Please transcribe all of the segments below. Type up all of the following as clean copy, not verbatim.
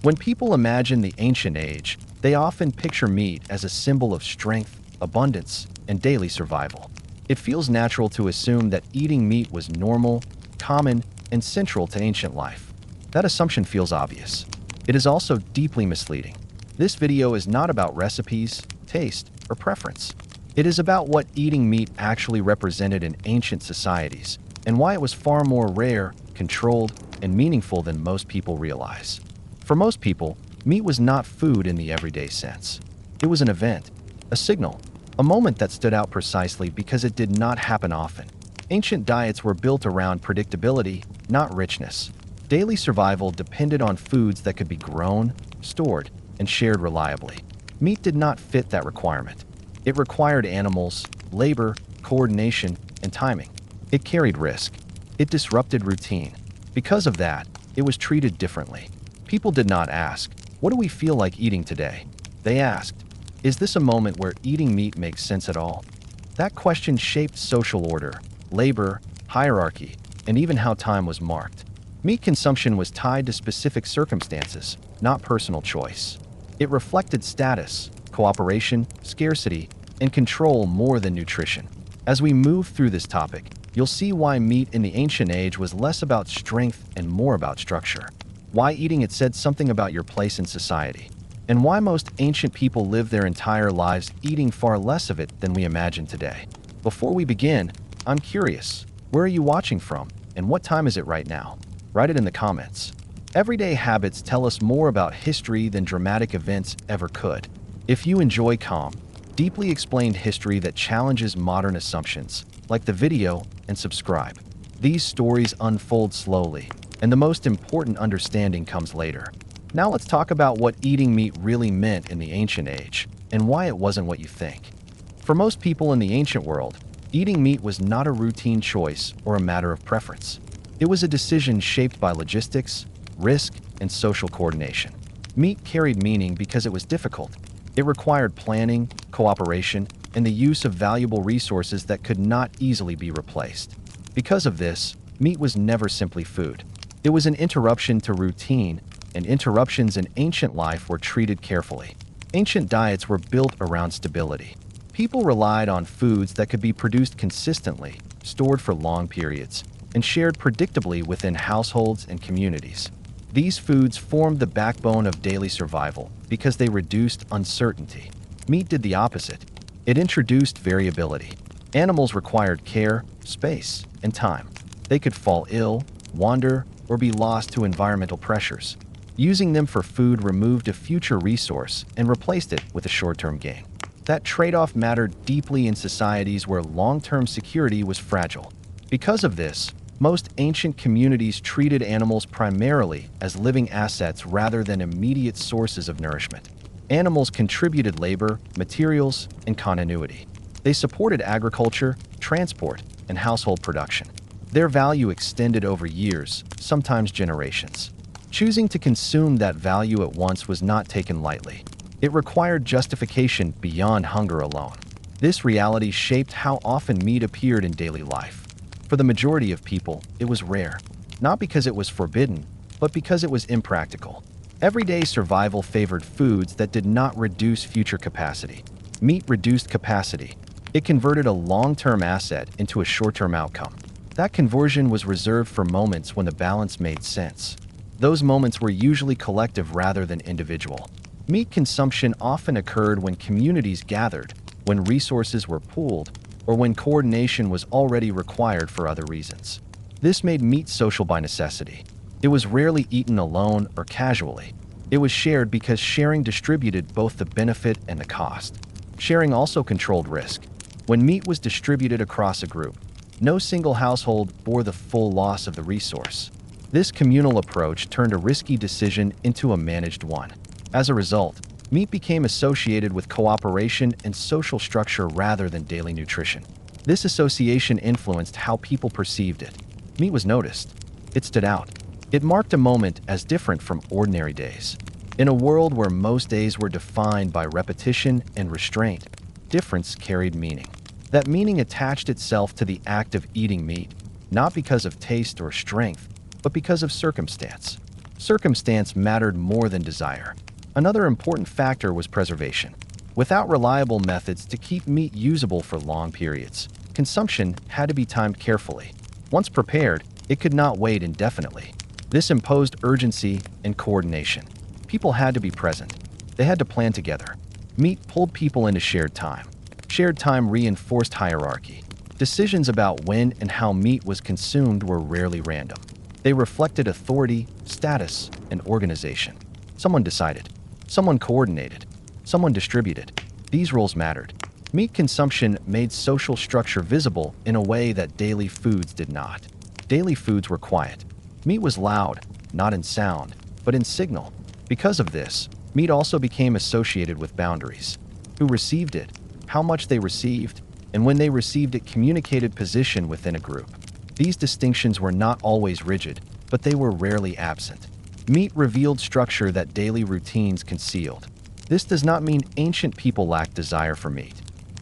When people imagine the ancient age, they often picture meat as a symbol of strength, abundance, and daily survival. It feels natural to assume that eating meat was normal, common, and central to ancient life. That assumption feels obvious. It is also deeply misleading. This video is not about recipes, taste, or preference. It is about what eating meat actually represented in ancient societies, and why it was far more rare, controlled, and meaningful than most people realize. For most people, meat was not food in the everyday sense. It was an event, a signal, a moment that stood out precisely because it did not happen often. Ancient diets were built around predictability, not richness. Daily survival depended on foods that could be grown, stored, and shared reliably. Meat did not fit that requirement. It required animals, labor, coordination, and timing. It carried risk. It disrupted routine. Because of that, it was treated differently. People did not ask, "What do we feel like eating today?" They asked, "Is this a moment where eating meat makes sense at all?" That question shaped social order, labor, hierarchy, and even how time was marked. Meat consumption was tied to specific circumstances, not personal choice. It reflected status, cooperation, scarcity, and control more than nutrition. As we move through this topic, you'll see why meat in the ancient age was less about strength and more about structure. Why eating it said something about your place in society. And why most ancient people lived their entire lives eating far less of it than we imagine today. Before we begin, I'm curious, where are you watching from, and what time is it right now? Write it in the comments. Everyday habits tell us more about history than dramatic events ever could. If you enjoy calm, deeply explained history that challenges modern assumptions, like the video and subscribe. These stories unfold slowly, and the most important understanding comes later. Now let's talk about what eating meat really meant in the ancient age, and why it wasn't what you think. For most people in the ancient world, eating meat was not a routine choice or a matter of preference. It was a decision shaped by logistics, risk, and social coordination. Meat carried meaning because it was difficult. It required planning, cooperation, and the use of valuable resources that could not easily be replaced. Because of this, meat was never simply food. It was an interruption to routine, and interruptions in ancient life were treated carefully. Ancient diets were built around stability. People relied on foods that could be produced consistently, stored for long periods, and shared predictably within households and communities. These foods formed the backbone of daily survival because they reduced uncertainty. Meat did the opposite. It introduced variability. Animals required care, space, and time. They could fall ill, wander, or be lost to environmental pressures. Using them for food removed a future resource and replaced it with a short-term gain. That trade-off mattered deeply in societies where long-term security was fragile. Because of this, most ancient communities treated animals primarily as living assets rather than immediate sources of nourishment. Animals contributed labor, materials, and continuity. They supported agriculture, transport, and household production. Their value extended over years, sometimes generations. Choosing to consume that value at once was not taken lightly. It required justification beyond hunger alone. This reality shaped how often meat appeared in daily life. For the majority of people, it was rare, not because it was forbidden, but because it was impractical. Everyday survival favored foods that did not reduce future capacity. Meat reduced capacity. It converted a long-term asset into a short-term outcome. That conversion was reserved for moments when the balance made sense. Those moments were usually collective rather than individual. Meat consumption often occurred when communities gathered, when resources were pooled, or when coordination was already required for other reasons. This made meat social by necessity. It was rarely eaten alone or casually. It was shared because sharing distributed both the benefit and the cost. Sharing also controlled risk. When meat was distributed across a group, no single household bore the full loss of the resource. This communal approach turned a risky decision into a managed one. As a result, meat became associated with cooperation and social structure rather than daily nutrition. This association influenced how people perceived it. Meat was noticed. It stood out. It marked a moment as different from ordinary days. In a world where most days were defined by repetition and restraint, difference carried meaning. That meaning attached itself to the act of eating meat, not because of taste or strength, but because of circumstance. Circumstance mattered more than desire. Another important factor was preservation. Without reliable methods to keep meat usable for long periods, consumption had to be timed carefully. Once prepared, it could not wait indefinitely. This imposed urgency and coordination. People had to be present. They had to plan together. Meat pulled people into shared time. Shared time reinforced hierarchy. Decisions about when and how meat was consumed were rarely random. They reflected authority, status, and organization. Someone decided. Someone coordinated. Someone distributed. These roles mattered. Meat consumption made social structure visible in a way that daily foods did not. Daily foods were quiet. Meat was loud, not in sound, but in signal. Because of this, meat also became associated with boundaries. Who received it, how much they received, and when they received it communicated position within a group. These distinctions were not always rigid, but they were rarely absent. Meat revealed structure that daily routines concealed. This does not mean ancient people lacked desire for meat.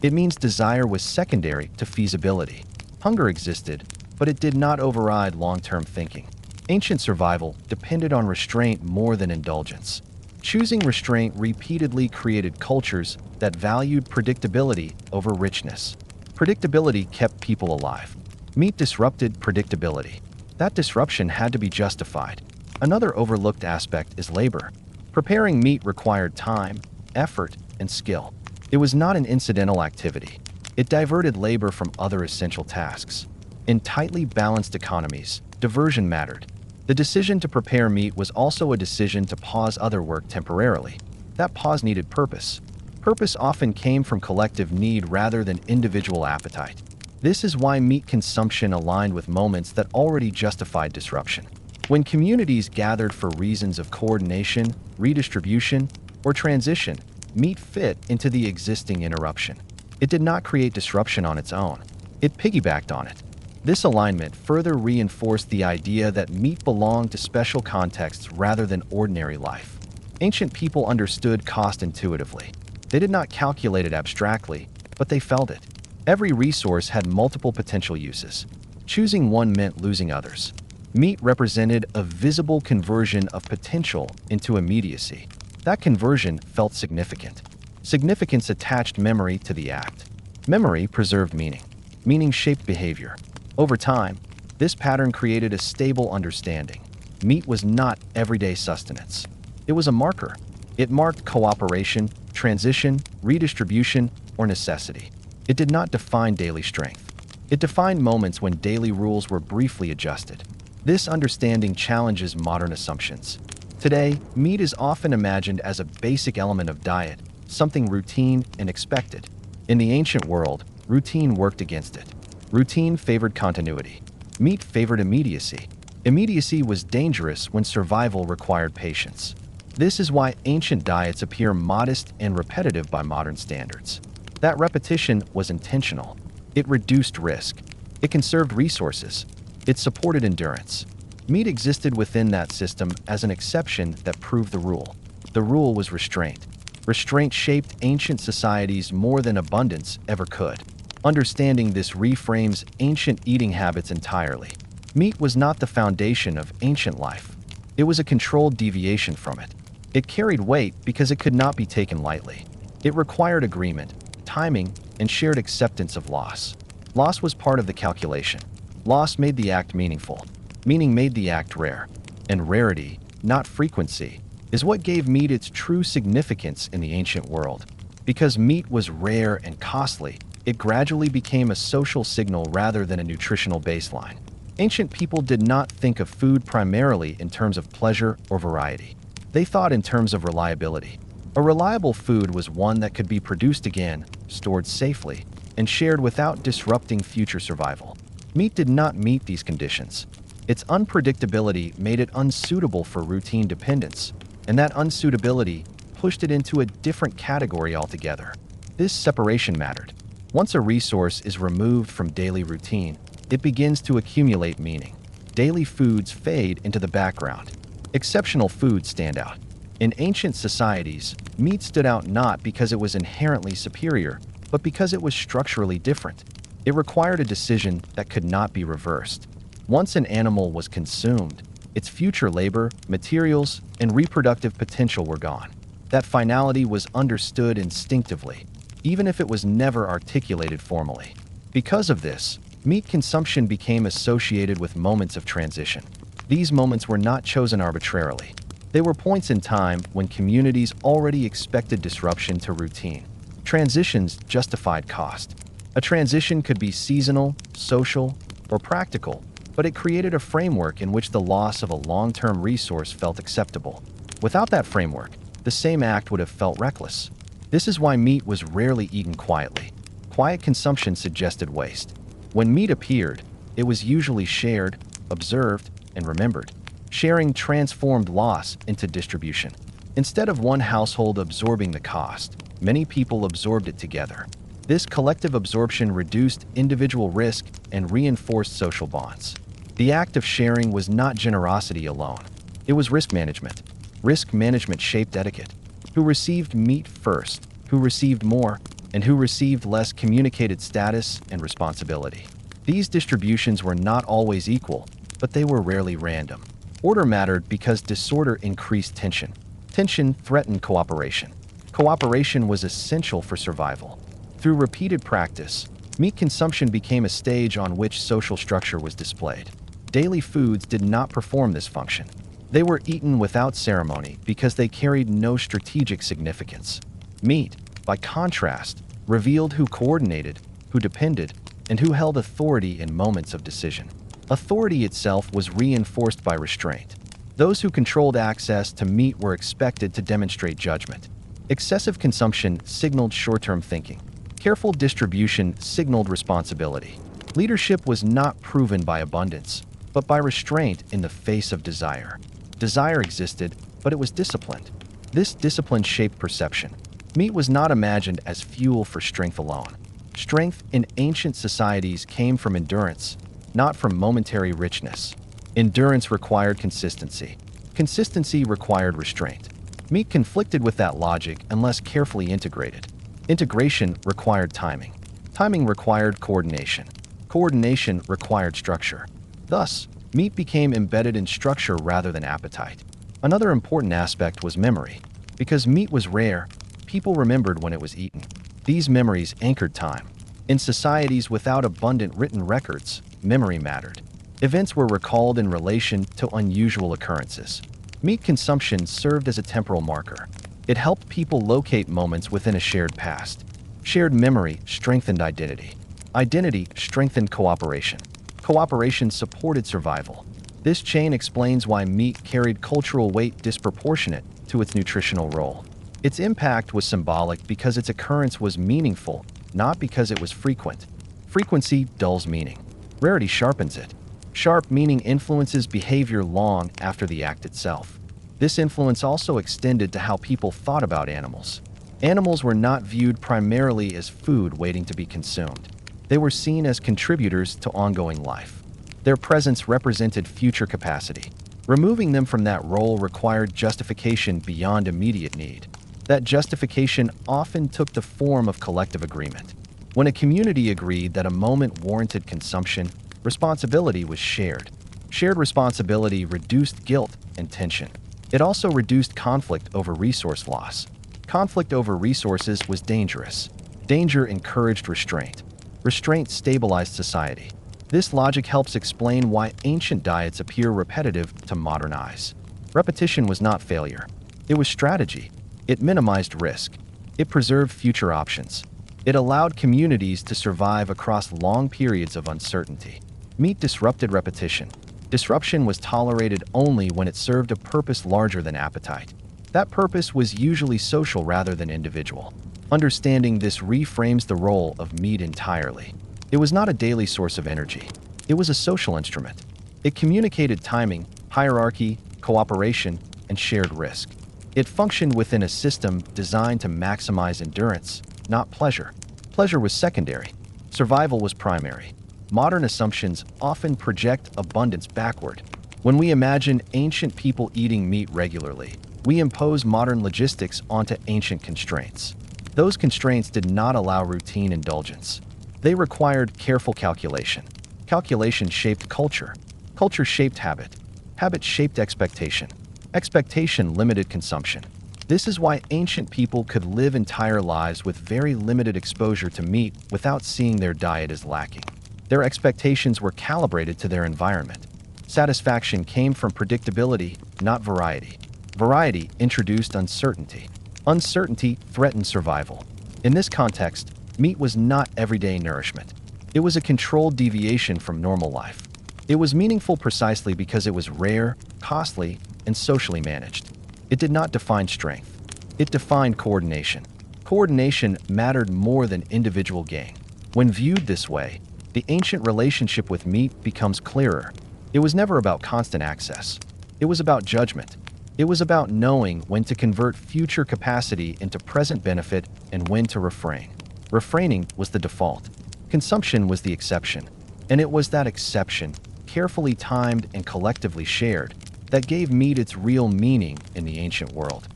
It means desire was secondary to feasibility. Hunger existed, but it did not override long-term thinking. Ancient survival depended on restraint more than indulgence. Choosing restraint repeatedly created cultures that valued predictability over richness. Predictability kept people alive. Meat disrupted predictability. That disruption had to be justified. Another overlooked aspect is labor. Preparing meat required time, effort, and skill. It was not an incidental activity. It diverted labor from other essential tasks. In tightly balanced economies, diversion mattered. The decision to prepare meat was also a decision to pause other work temporarily. That pause needed purpose. Purpose often came from collective need rather than individual appetite. This is why meat consumption aligned with moments that already justified disruption. When communities gathered for reasons of coordination, redistribution, or transition, meat fit into the existing interruption. It did not create disruption on its own. It piggybacked on it. This alignment further reinforced the idea that meat belonged to special contexts rather than ordinary life. Ancient people understood cost intuitively. They did not calculate it abstractly, but they felt it. Every resource had multiple potential uses. Choosing one meant losing others. Meat represented a visible conversion of potential into immediacy. That conversion felt significant. Significance attached memory to the act. Memory preserved meaning. Meaning shaped behavior. Over time, this pattern created a stable understanding. Meat was not everyday sustenance. It was a marker. It marked cooperation, transition, redistribution, or necessity. It did not define daily strength. It defined moments when daily rules were briefly adjusted. This understanding challenges modern assumptions. Today, meat is often imagined as a basic element of diet, something routine and expected. In the ancient world, routine worked against it. Routine favored continuity. Meat favored immediacy. Immediacy was dangerous when survival required patience. This is why ancient diets appear modest and repetitive by modern standards. That repetition was intentional. It reduced risk. It conserved resources. It supported endurance. Meat existed within that system as an exception that proved the rule. The rule was restraint. Restraint shaped ancient societies more than abundance ever could. Understanding this reframes ancient eating habits entirely. Meat was not the foundation of ancient life. It was a controlled deviation from it. It carried weight because it could not be taken lightly. It required agreement, timing, and shared acceptance of loss. Loss was part of the calculation. Loss made the act meaningful. Meaning made the act rare. And rarity, not frequency, is what gave meat its true significance in the ancient world. Because meat was rare and costly, it gradually became a social signal rather than a nutritional baseline. Ancient people did not think of food primarily in terms of pleasure or variety. They thought in terms of reliability. A reliable food was one that could be produced again, stored safely, and shared without disrupting future survival. Meat did not meet these conditions. Its unpredictability made it unsuitable for routine dependence, and that unsuitability pushed it into a different category altogether. This separation mattered. Once a resource is removed from daily routine, it begins to accumulate meaning. Daily foods fade into the background. Exceptional foods stand out. In ancient societies, meat stood out not because it was inherently superior, but because it was structurally different. It required a decision that could not be reversed. Once an animal was consumed, Its future labor, materials, and reproductive potential were gone. That finality was understood instinctively, even if it was never articulated formally. Because of this, meat consumption became associated with moments of transition. These moments were not chosen arbitrarily. They were points in time when communities already expected disruption to routine. Transitions justified cost. A transition could be seasonal, social, or practical, but it created a framework in which the loss of a long-term resource felt acceptable. Without that framework, the same act would have felt reckless. This is why meat was rarely eaten quietly. Quiet consumption suggested waste. When meat appeared, it was usually shared, observed, and remembered. Sharing transformed loss into distribution. Instead of one household absorbing the cost, many people absorbed it together. This collective absorption reduced individual risk and reinforced social bonds. The act of sharing was not generosity alone. It was risk management. Risk management shaped etiquette. Who received meat first, who received more, and who received less communicated status and responsibility. These distributions were not always equal, but they were rarely random. Order mattered because disorder increased tension. Tension threatened cooperation. Cooperation was essential for survival. Through repeated practice, meat consumption became a stage on which social structure was displayed. Daily foods did not perform this function. They were eaten without ceremony because they carried no strategic significance. Meat, by contrast, revealed who coordinated, who depended, and who held authority in moments of decision. Authority itself was reinforced by restraint. Those who controlled access to meat were expected to demonstrate judgment. Excessive consumption signaled short-term thinking. Careful distribution signaled responsibility. Leadership was not proven by abundance, but by restraint in the face of desire. Desire existed, but it was disciplined. This discipline shaped perception. Meat was not imagined as fuel for strength alone. Strength in ancient societies came from endurance, not from momentary richness. Endurance required consistency. Consistency required restraint. Meat conflicted with that logic unless carefully integrated. Integration required timing. Timing required coordination. Coordination required structure. Thus, meat became embedded in structure rather than appetite. Another important aspect was memory. Because meat was rare, people remembered when it was eaten. These memories anchored time. In societies without abundant written records, memory mattered. Events were recalled in relation to unusual occurrences. Meat consumption served as a temporal marker. It helped people locate moments within a shared past. Shared memory strengthened identity. Identity strengthened cooperation. Cooperation supported survival. This chain explains why meat carried cultural weight disproportionate to its nutritional role. Its impact was symbolic because its occurrence was meaningful, not because it was frequent. Frequency dulls meaning. Rarity sharpens it. Sharp meaning influences behavior long after the act itself. This influence also extended to how people thought about animals. Animals were not viewed primarily as food waiting to be consumed. They were seen as contributors to ongoing life. Their presence represented future capacity. Removing them from that role required justification beyond immediate need. That justification often took the form of collective agreement. When a community agreed that a moment warranted consumption, responsibility was shared. Shared responsibility reduced guilt and tension. It also reduced conflict over resource loss. Conflict over resources was dangerous. Danger encouraged restraint. Restraint stabilized society. This logic helps explain why ancient diets appear repetitive to modern eyes. Repetition was not failure. It was strategy. It minimized risk. It preserved future options. It allowed communities to survive across long periods of uncertainty. Meat disrupted repetition. Disruption was tolerated only when it served a purpose larger than appetite. That purpose was usually social rather than individual. Understanding this reframes the role of meat entirely. It was not a daily source of energy. It was a social instrument. It communicated timing, hierarchy, cooperation, and shared risk. It functioned within a system designed to maximize endurance, not pleasure. Pleasure was secondary. Survival was primary. Modern assumptions often project abundance backward. When we imagine ancient people eating meat regularly, we impose modern logistics onto ancient constraints. Those constraints did not allow routine indulgence. They required careful calculation. Calculation shaped culture. Culture shaped habit. Habit shaped expectation. Expectation limited consumption. This is why ancient people could live entire lives with very limited exposure to meat without seeing their diet as lacking. Their expectations were calibrated to their environment. Satisfaction came from predictability, not variety. Variety introduced uncertainty. Uncertainty threatened survival. In this context, meat was not everyday nourishment. It was a controlled deviation from normal life. It was meaningful precisely because it was rare, costly, and socially managed. It did not define strength. It defined coordination. Coordination mattered more than individual gain. When viewed this way, the ancient relationship with meat becomes clearer. It was never about constant access. It was about judgment. It was about knowing when to convert future capacity into present benefit and when to refrain. Refraining was the default. Consumption was the exception. And it was that exception, carefully timed and collectively shared, that gave meat its real meaning in the ancient world.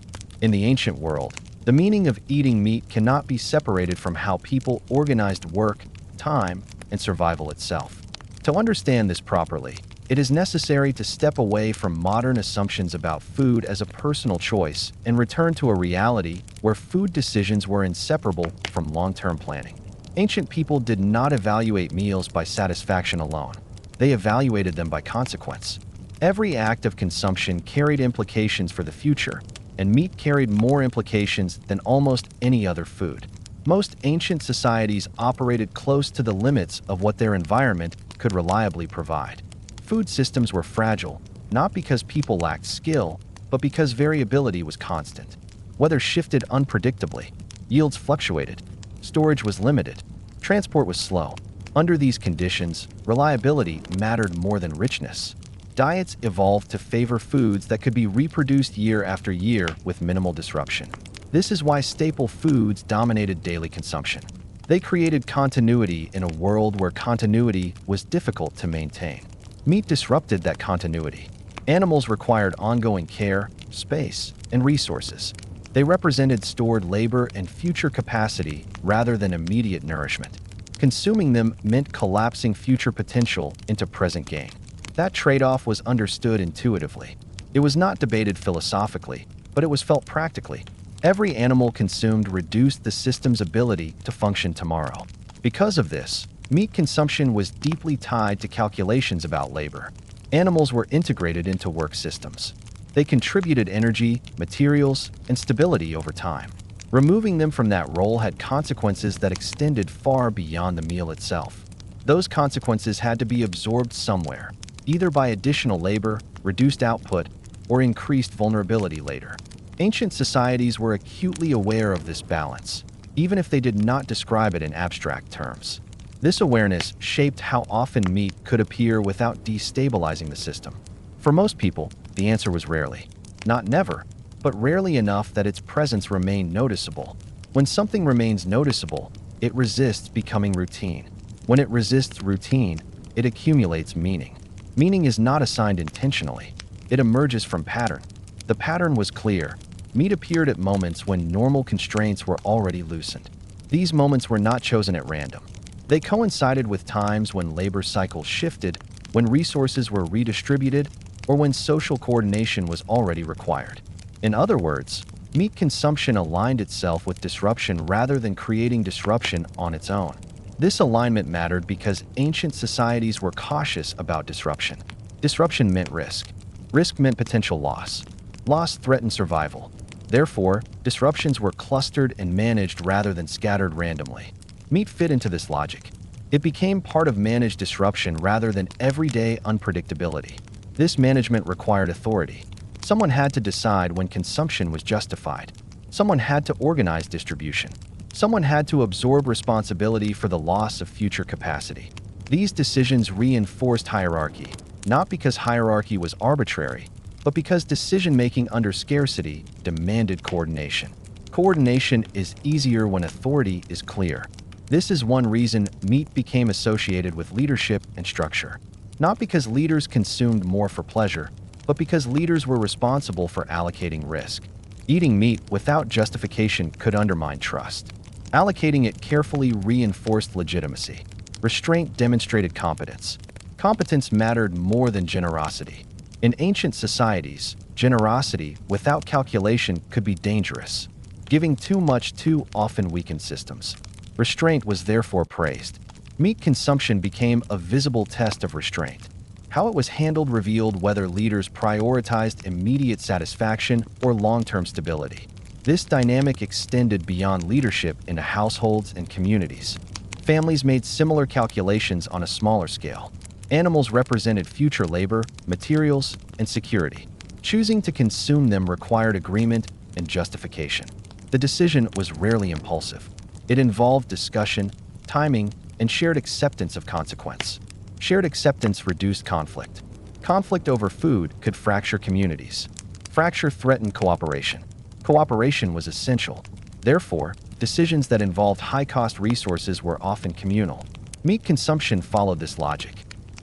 In the ancient world, the meaning of eating meat cannot be separated from how people organized work, time, and survival itself. To understand this properly, it is necessary to step away from modern assumptions about food as a personal choice and return to a reality where food decisions were inseparable from long-term planning. Ancient people did not evaluate meals by satisfaction alone. They evaluated them by consequence. Every act of consumption carried implications for the future, and meat carried more implications than almost any other food. Most ancient societies operated close to the limits of what their environment could reliably provide. Food systems were fragile, not because people lacked skill, but because variability was constant. Weather shifted unpredictably, yields fluctuated, storage was limited, transport was slow. Under these conditions, reliability mattered more than richness. Diets evolved to favor foods that could be reproduced year after year with minimal disruption. This is why staple foods dominated daily consumption. They created continuity in a world where continuity was difficult to maintain. Meat disrupted that continuity. Animals required ongoing care, space, and resources. They represented stored labor and future capacity rather than immediate nourishment. Consuming them meant collapsing future potential into present gain. That trade-off was understood intuitively. It was not debated philosophically, but it was felt practically. Every animal consumed reduced the system's ability to function tomorrow. Because of this, meat consumption was deeply tied to calculations about labor. Animals were integrated into work systems. They contributed energy, materials, and stability over time. Removing them from that role had consequences that extended far beyond the meal itself. Those consequences had to be absorbed somewhere, either by additional labor, reduced output, or increased vulnerability later. Ancient societies were acutely aware of this balance, even if they did not describe it in abstract terms. This awareness shaped how often meat could appear without destabilizing the system. For most people, the answer was rarely. Not never, but rarely enough that its presence remained noticeable. When something remains noticeable, it resists becoming routine. When it resists routine, it accumulates meaning. Meaning is not assigned intentionally. It emerges from pattern. The pattern was clear. Meat appeared at moments when normal constraints were already loosened. These moments were not chosen at random. They coincided with times when labor cycles shifted, when resources were redistributed, or when social coordination was already required. In other words, meat consumption aligned itself with disruption rather than creating disruption on its own. This alignment mattered because ancient societies were cautious about disruption. Disruption meant risk. Risk meant potential loss. Loss threatened survival. Therefore, disruptions were clustered and managed rather than scattered randomly. Meat fit into this logic. It became part of managed disruption rather than everyday unpredictability. This management required authority. Someone had to decide when consumption was justified. Someone had to organize distribution. Someone had to absorb responsibility for the loss of future capacity. These decisions reinforced hierarchy, not because hierarchy was arbitrary, but because decision-making under scarcity demanded coordination. Coordination is easier when authority is clear. This is one reason meat became associated with leadership and structure. Not because leaders consumed more for pleasure, but because leaders were responsible for allocating risk. Eating meat without justification could undermine trust. Allocating it carefully reinforced legitimacy. Restraint demonstrated competence. Competence mattered more than generosity. In ancient societies, generosity without calculation could be dangerous. Giving too much too often weakened systems. Restraint was therefore praised. Meat consumption became a visible test of restraint. How it was handled revealed whether leaders prioritized immediate satisfaction or long-term stability. This dynamic extended beyond leadership into households and communities. Families made similar calculations on a smaller scale. Animals represented future labor, materials, and security. Choosing to consume them required agreement and justification. The decision was rarely impulsive. It involved discussion, timing, and shared acceptance of consequence. Shared acceptance reduced conflict. Conflict over food could fracture communities. Fracture threatened cooperation. Cooperation was essential. Therefore, decisions that involved high-cost resources were often communal. Meat consumption followed this logic.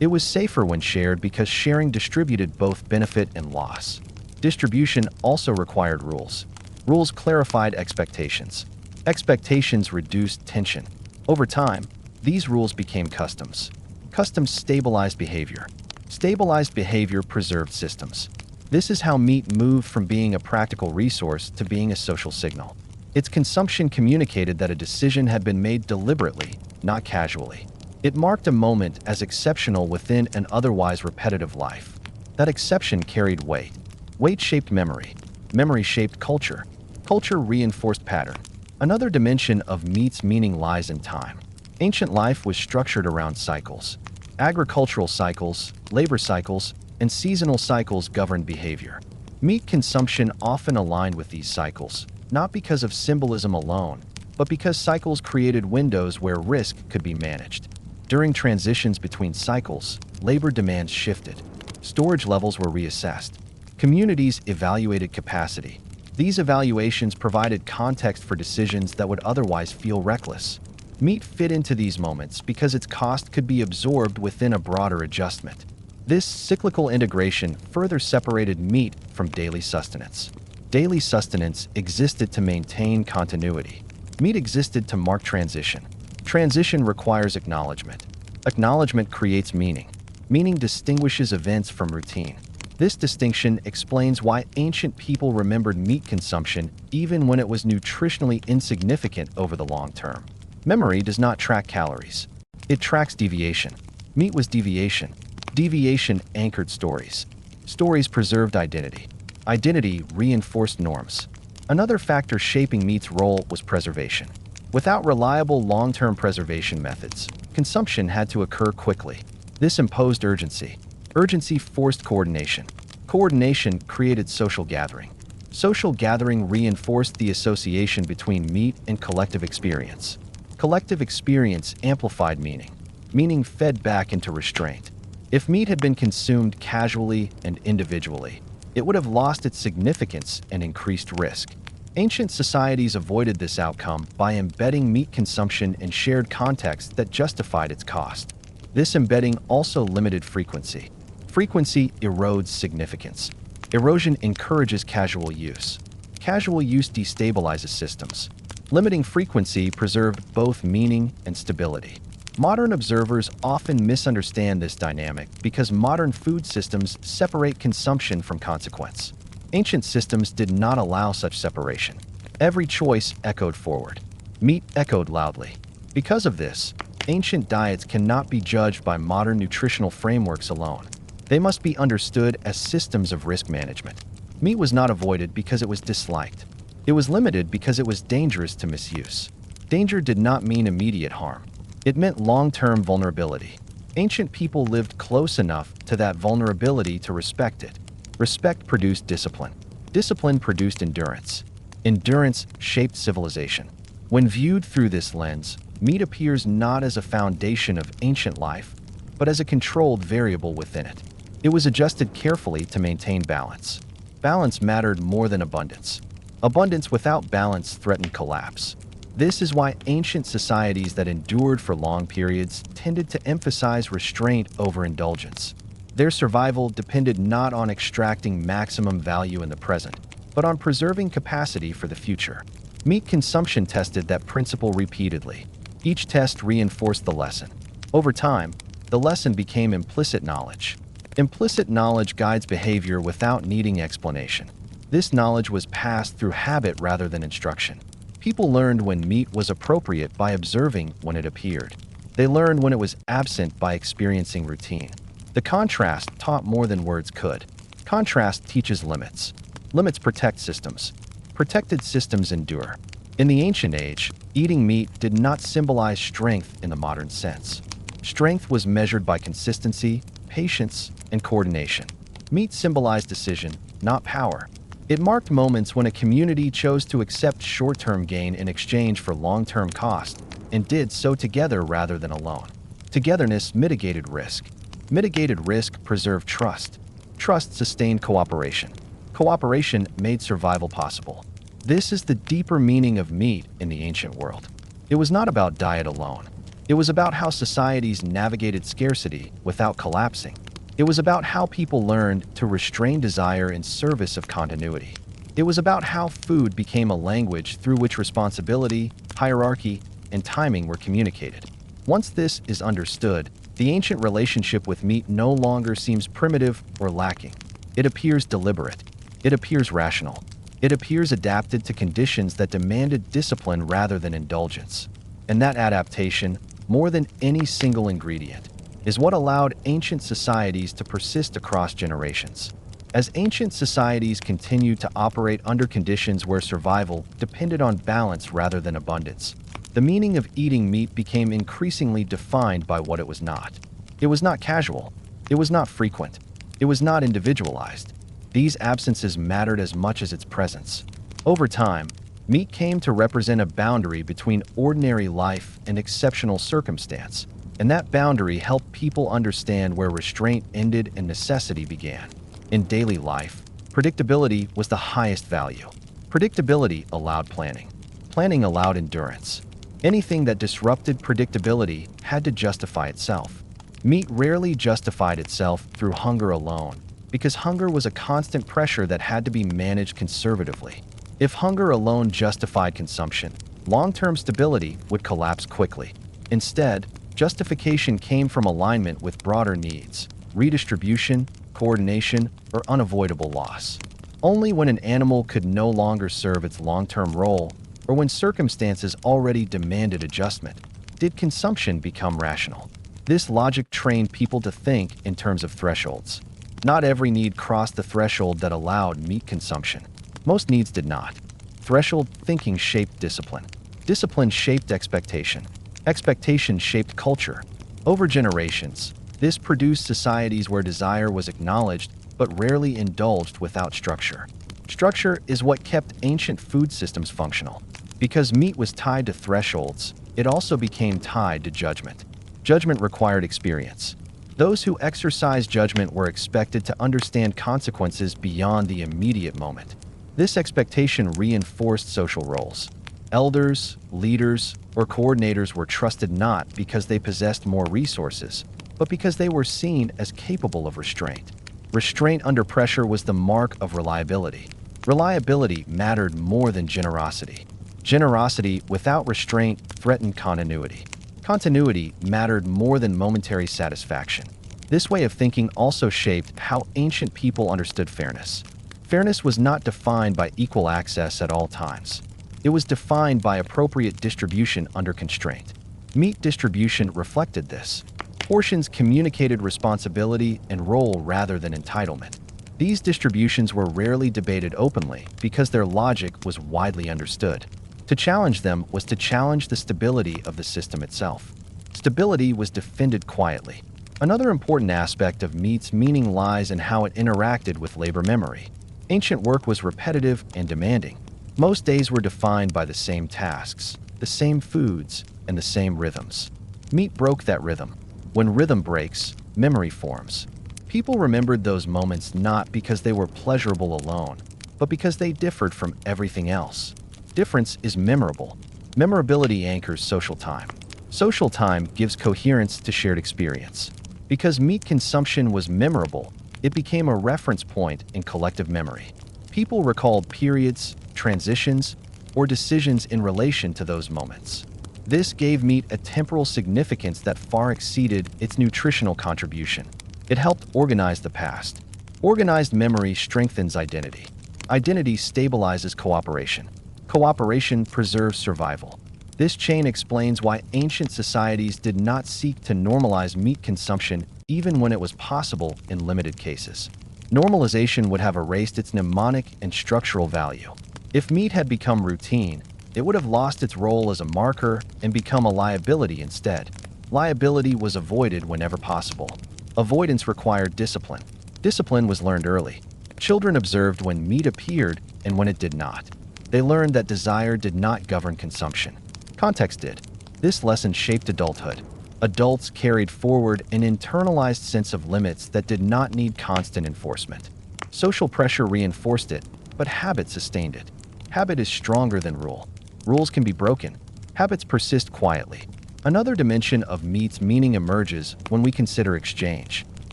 It was safer when shared because sharing distributed both benefit and loss. Distribution also required rules. Rules clarified expectations. Expectations reduced tension. Over time, these rules became customs. Customs stabilized behavior. Stabilized behavior preserved systems. This is how meat moved from being a practical resource to being a social signal. Its consumption communicated that a decision had been made deliberately, not casually. It marked a moment as exceptional within an otherwise repetitive life. That exception carried weight. Weight shaped memory. Memory shaped culture. Culture reinforced pattern. Another dimension of meat's meaning lies in time. Ancient life was structured around cycles. Agricultural cycles, labor cycles, and seasonal cycles governed behavior. Meat consumption often aligned with these cycles, not because of symbolism alone, but because cycles created windows where risk could be managed. During transitions between cycles, labor demands shifted. Storage levels were reassessed. Communities evaluated capacity. These evaluations provided context for decisions that would otherwise feel reckless. Meat fit into these moments because its cost could be absorbed within a broader adjustment. This cyclical integration further separated meat from daily sustenance. Daily sustenance existed to maintain continuity. Meat existed to mark transition. Transition requires acknowledgement. Acknowledgement creates meaning. Meaning distinguishes events from routine. This distinction explains why ancient people remembered meat consumption even when it was nutritionally insignificant over the long term. Memory does not track calories. It tracks deviation. Meat was deviation. Deviation anchored stories. Stories preserved identity. Identity reinforced norms. Another factor shaping meat's role was preservation. Without reliable long-term preservation methods, consumption had to occur quickly. This imposed urgency. Urgency forced coordination. Coordination created social gathering. Social gathering reinforced the association between meat and collective experience. Collective experience amplified meaning. Meaning fed back into restraint. If meat had been consumed casually and individually, it would have lost its significance and increased risk. Ancient societies avoided this outcome by embedding meat consumption in shared contexts that justified its cost. This embedding also limited frequency. Frequency erodes significance. Erosion encourages casual use. Casual use destabilizes systems. Limiting frequency preserved both meaning and stability. Modern observers often misunderstand this dynamic because modern food systems separate consumption from consequence. Ancient systems did not allow such separation. Every choice echoed forward. Meat echoed loudly. Because of this, ancient diets cannot be judged by modern nutritional frameworks alone. They must be understood as systems of risk management. Meat was not avoided because it was disliked. It was limited because it was dangerous to misuse. Danger did not mean immediate harm. It meant long-term vulnerability. Ancient people lived close enough to that vulnerability to respect it. Respect produced discipline. Discipline produced endurance. Endurance shaped civilization. When viewed through this lens, meat appears not as a foundation of ancient life, but as a controlled variable within it. It was adjusted carefully to maintain balance. Balance mattered more than abundance. Abundance without balance threatened collapse. This is why ancient societies that endured for long periods tended to emphasize restraint over indulgence. Their survival depended not on extracting maximum value in the present, but on preserving capacity for the future. Meat consumption tested that principle repeatedly. Each test reinforced the lesson. Over time, the lesson became implicit knowledge. Implicit knowledge guides behavior without needing explanation. This knowledge was passed through habit rather than instruction. People learned when meat was appropriate by observing when it appeared. They learned when it was absent by experiencing routine. The contrast taught more than words could. Contrast teaches limits. Limits protect systems. Protected systems endure. In the ancient age, eating meat did not symbolize strength in the modern sense. Strength was measured by consistency, patience, and coordination. Meat symbolized decision, not power. It marked moments when a community chose to accept short-term gain in exchange for long-term cost, and did so together rather than alone. Togetherness mitigated risk. Mitigated risk preserved trust. Trust sustained cooperation. Cooperation made survival possible. This is the deeper meaning of meat in the ancient world. It was not about diet alone. It was about how societies navigated scarcity without collapsing. It was about how people learned to restrain desire in service of continuity. It was about how food became a language through which responsibility, hierarchy, and timing were communicated. Once this is understood, the ancient relationship with meat no longer seems primitive or lacking. It appears deliberate. It appears rational. It appears adapted to conditions that demanded discipline rather than indulgence. And that adaptation, more than any single ingredient, is what allowed ancient societies to persist across generations. As ancient societies continued to operate under conditions where survival depended on balance rather than abundance, the meaning of eating meat became increasingly defined by what it was not. It was not casual. It was not frequent. It was not individualized. These absences mattered as much as its presence. Over time, meat came to represent a boundary between ordinary life and exceptional circumstance, and that boundary helped people understand where restraint ended and necessity began. In daily life, predictability was the highest value. Predictability allowed planning. Planning allowed endurance. Anything that disrupted predictability had to justify itself. Meat rarely justified itself through hunger alone, because hunger was a constant pressure that had to be managed conservatively. If hunger alone justified consumption, long-term stability would collapse quickly. Instead, justification came from alignment with broader needs, redistribution, coordination, or unavoidable loss. Only when an animal could no longer serve its long-term role, or when circumstances already demanded adjustment, did consumption become rational. This logic trained people to think in terms of thresholds. Not every need crossed the threshold that allowed meat consumption. Most needs did not. Threshold thinking shaped discipline. Discipline shaped expectation. Expectation shaped culture. Over generations, this produced societies where desire was acknowledged but rarely indulged without structure. Structure is what kept ancient food systems functional. Because meat was tied to thresholds, it also became tied to judgment. Judgment required experience. Those who exercised judgment were expected to understand consequences beyond the immediate moment. This expectation reinforced social roles. Elders, leaders, or coordinators were trusted not because they possessed more resources, but because they were seen as capable of restraint. Restraint under pressure was the mark of reliability. Reliability mattered more than generosity. Generosity without restraint threatened continuity. Continuity mattered more than momentary satisfaction. This way of thinking also shaped how ancient people understood fairness. Fairness was not defined by equal access at all times. It was defined by appropriate distribution under constraint. Meat distribution reflected this. Portions communicated responsibility and role rather than entitlement. These distributions were rarely debated openly because their logic was widely understood. To challenge them was to challenge the stability of the system itself. Stability was defended quietly. Another important aspect of meat's meaning lies in how it interacted with labor memory. Ancient work was repetitive and demanding. Most days were defined by the same tasks, the same foods, and the same rhythms. Meat broke that rhythm. When rhythm breaks, memory forms. People remembered those moments not because they were pleasurable alone, but because they differed from everything else. Difference is memorable. Memorability anchors social time. Social time gives coherence to shared experience. Because meat consumption was memorable, it became a reference point in collective memory. People recalled periods, transitions, or decisions in relation to those moments. This gave meat a temporal significance that far exceeded its nutritional contribution. It helped organize the past. Organized memory strengthens identity. Identity stabilizes cooperation. Cooperation preserves survival. This chain explains why ancient societies did not seek to normalize meat consumption even when it was possible in limited cases. Normalization would have erased its mnemonic and structural value. If meat had become routine, it would have lost its role as a marker and become a liability instead. Liability was avoided whenever possible. Avoidance required discipline. Discipline was learned early. Children observed when meat appeared and when it did not. They learned that desire did not govern consumption. Context did. This lesson shaped adulthood. Adults carried forward an internalized sense of limits that did not need constant enforcement. Social pressure reinforced it, but habit sustained it. Habit is stronger than rule. Rules can be broken. Habits persist quietly. Another dimension of meat's meaning emerges when we consider exchange.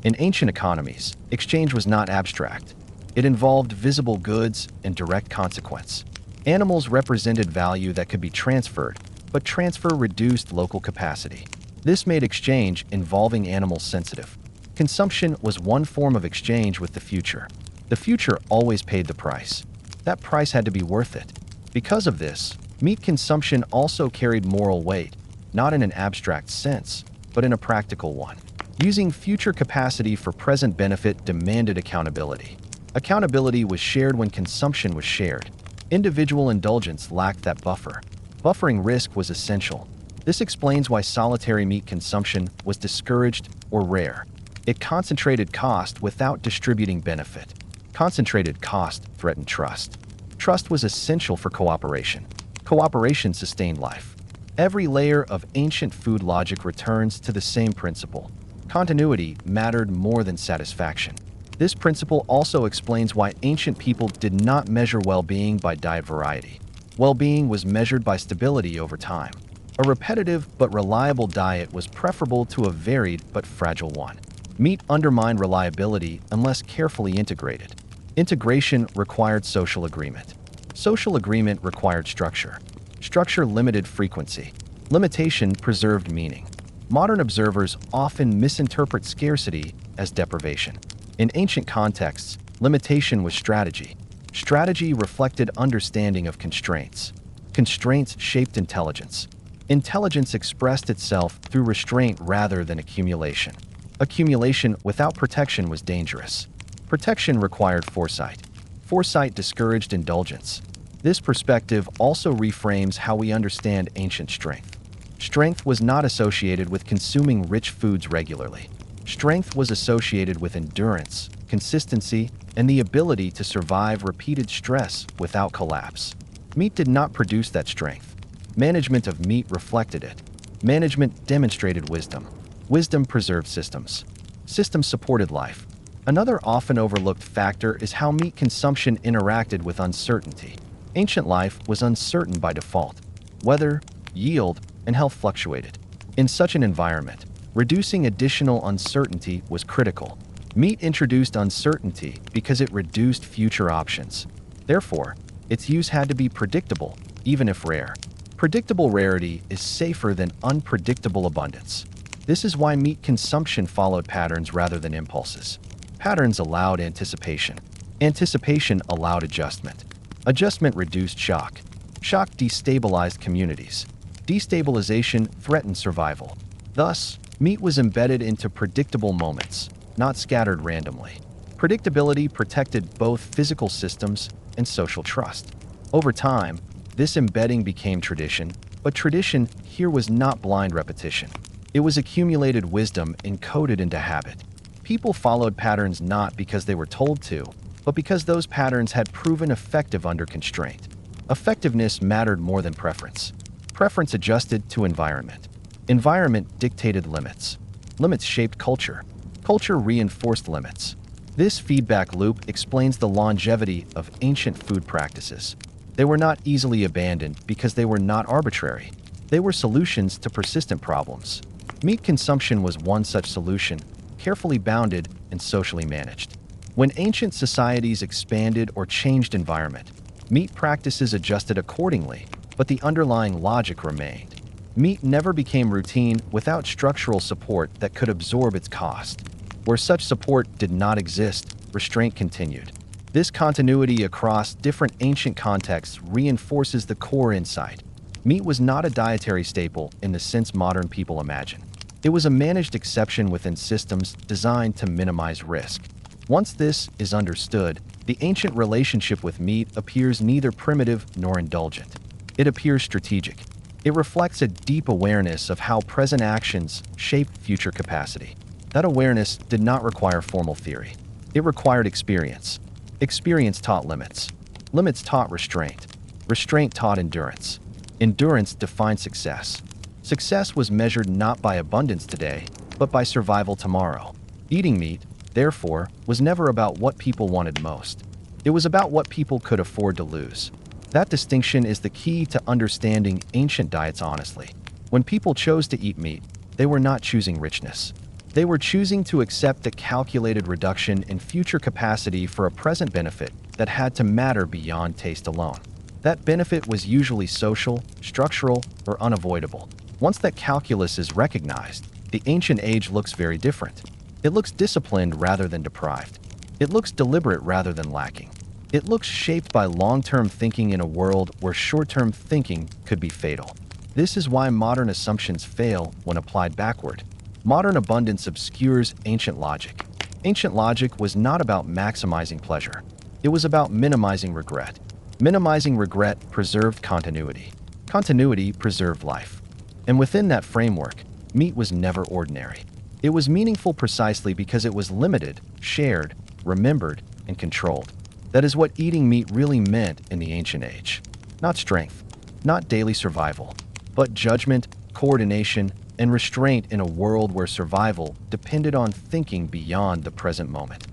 In ancient economies, exchange was not abstract. It involved visible goods and direct consequence. Animals represented value that could be transferred, but transfer reduced local capacity. This made exchange involving animals sensitive. Consumption was one form of exchange with the future. The future always paid the price. That price had to be worth it. Because of this, meat consumption also carried moral weight, not in an abstract sense, but in a practical one. Using future capacity for present benefit demanded accountability. Accountability was shared when consumption was shared. Individual indulgence lacked that buffer. Buffering risk was essential. This explains why solitary meat consumption was discouraged or rare. It concentrated cost without distributing benefit. Concentrated cost threatened trust. Trust was essential for cooperation. Cooperation sustained life. Every layer of ancient food logic returns to the same principle. Continuity mattered more than satisfaction. This principle also explains why ancient people did not measure well-being by diet variety. Well-being was measured by stability over time. A repetitive but reliable diet was preferable to a varied but fragile one. Meat undermined reliability unless carefully integrated. Integration required social agreement. Social agreement required structure. Structure limited frequency. Limitation preserved meaning. Modern observers often misinterpret scarcity as deprivation. In ancient contexts, limitation was strategy. Strategy reflected understanding of constraints. Constraints shaped intelligence. Intelligence expressed itself through restraint rather than accumulation. Accumulation without protection was dangerous. Protection required foresight. Foresight discouraged indulgence. This perspective also reframes how we understand ancient strength. Strength was not associated with consuming rich foods regularly. Strength was associated with endurance, consistency, and the ability to survive repeated stress without collapse. Meat did not produce that strength. Management of meat reflected it. Management demonstrated wisdom. Wisdom preserved systems. Systems supported life. Another often overlooked factor is how meat consumption interacted with uncertainty. Ancient life was uncertain by default. Weather, yield, and health fluctuated. In such an environment, reducing additional uncertainty was critical. Meat introduced uncertainty because it reduced future options. Therefore, its use had to be predictable, even if rare. Predictable rarity is safer than unpredictable abundance. This is why meat consumption followed patterns rather than impulses. Patterns allowed anticipation. Anticipation allowed adjustment. Adjustment reduced shock. Shock destabilized communities. Destabilization threatened survival. Thus, meat was embedded into predictable moments, not scattered randomly. Predictability protected both physical systems and social trust. Over time, this embedding became tradition, but tradition here was not blind repetition. It was accumulated wisdom encoded into habit. People followed patterns not because they were told to, but because those patterns had proven effective under constraint. Effectiveness mattered more than preference. Preference adjusted to environment. Environment dictated limits. Limits shaped culture. Culture reinforced limits. This feedback loop explains the longevity of ancient food practices. They were not easily abandoned because they were not arbitrary. They were solutions to persistent problems. Meat consumption was one such solution, carefully bounded and socially managed. When ancient societies expanded or changed environment, meat practices adjusted accordingly, but the underlying logic remained. Meat never became routine without structural support that could absorb its cost. Where such support did not exist, restraint continued. This continuity across different ancient contexts reinforces the core insight. Meat was not a dietary staple in the sense modern people imagine. It was a managed exception within systems designed to minimize risk. Once this is understood, the ancient relationship with meat appears neither primitive nor indulgent. It appears strategic. It reflects a deep awareness of how present actions shape future capacity. That awareness did not require formal theory. It required experience. Experience taught limits. Limits taught restraint. Restraint taught endurance. Endurance defined success. Success was measured not by abundance today, but by survival tomorrow. Eating meat, therefore, was never about what people wanted most. It was about what people could afford to lose. That distinction is the key to understanding ancient diets honestly. When people chose to eat meat, they were not choosing richness. They were choosing to accept a calculated reduction in future capacity for a present benefit that had to matter beyond taste alone. That benefit was usually social, structural, or unavoidable. Once that calculus is recognized, the ancient age looks very different. It looks disciplined rather than deprived. It looks deliberate rather than lacking. It looks shaped by long-term thinking in a world where short-term thinking could be fatal. This is why modern assumptions fail when applied backward. Modern abundance obscures ancient logic. Ancient logic was not about maximizing pleasure. It was about minimizing regret. Minimizing regret preserved continuity. Continuity preserved life. And within that framework, meat was never ordinary. It was meaningful precisely because it was limited, shared, remembered, and controlled. That is what eating meat really meant in the ancient age. Not strength, not daily survival, but judgment, coordination, and restraint in a world where survival depended on thinking beyond the present moment.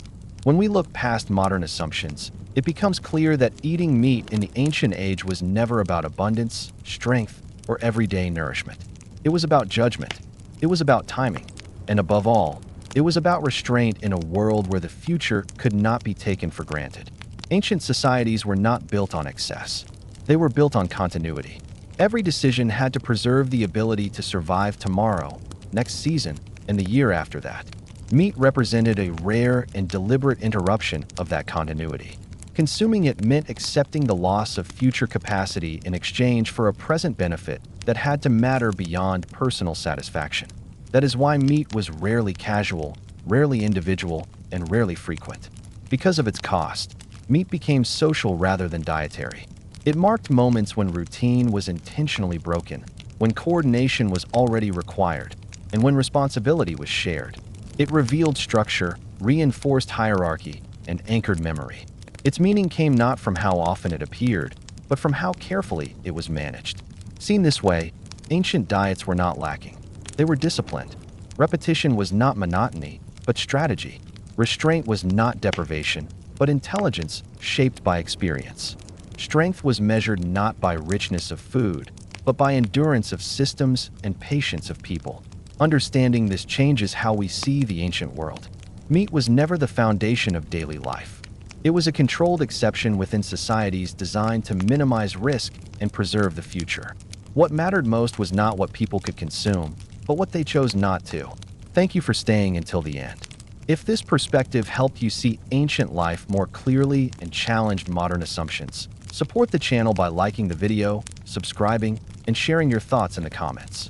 When we look past modern assumptions, it becomes clear that eating meat in the ancient age was never about abundance, strength, or everyday nourishment. It was about judgment. It was about timing. And above all, it was about restraint in a world where the future could not be taken for granted. Ancient societies were not built on excess. They were built on continuity. Every decision had to preserve the ability to survive tomorrow, next season, and the year after that. Meat represented a rare and deliberate interruption of that continuity. Consuming it meant accepting the loss of future capacity in exchange for a present benefit that had to matter beyond personal satisfaction. That is why meat was rarely casual, rarely individual, and rarely frequent. Because of its cost, meat became social rather than dietary. It marked moments when routine was intentionally broken, when coordination was already required, and when responsibility was shared. It revealed structure, reinforced hierarchy, and anchored memory. Its meaning came not from how often it appeared, but from how carefully it was managed. Seen this way, ancient diets were not lacking. They were disciplined. Repetition was not monotony, but strategy. Restraint was not deprivation, but intelligence shaped by experience. Strength was measured not by richness of food, but by endurance of systems and patience of people. Understanding this changes how we see the ancient world. Meat was never the foundation of daily life. It was a controlled exception within societies designed to minimize risk and preserve the future. What mattered most was not what people could consume, but what they chose not to. Thank you for staying until the end. If this perspective helped you see ancient life more clearly and challenged modern assumptions, support the channel by liking the video, subscribing, and sharing your thoughts in the comments.